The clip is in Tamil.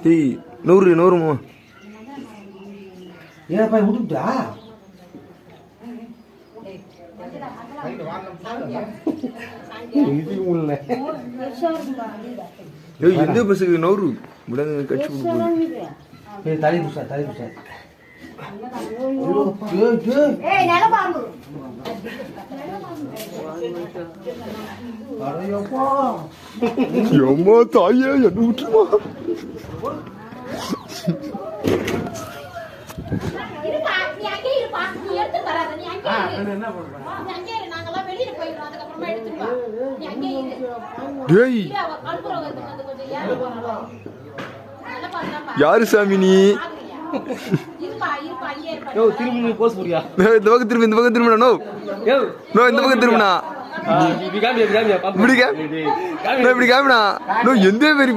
டேய் 100 ஏப்பா விடுடா இது உள்ள ஏய் எந்த பஸ்ஸுக்கு 100 முடங்க கட்சி போடு ஏய் தலை புஷா ஏய் நல பாம்பு அரையப்பா எம்மா தாயே என்ன விட்டுமா இருப்பா நீ அங்கே இருப்பா நீ எடுத்து வராத நீ அங்கே இரு என்ன பண்ற நீ அங்கே இரு நாங்கலாம் வெளிய போயிரோம் அதுக்கு அப்புறமா எடுத்துட்டு வா நீ அங்கே இரு டேய் கல்புரம் வந்து கொஞ்சம் ஏறு போறோம் நல்ல பாருடா யாரு சாமி நீ இருப்பா அங்கே இருப்பா யோ திரும்பி போஸ் புரியா இந்த பக்கம் திரும்பினா நோ யோ நோ இந்த பக்கம் திரும்பினா இப்படி காமியா இப்படி காமினா நோ எந்த பெரிய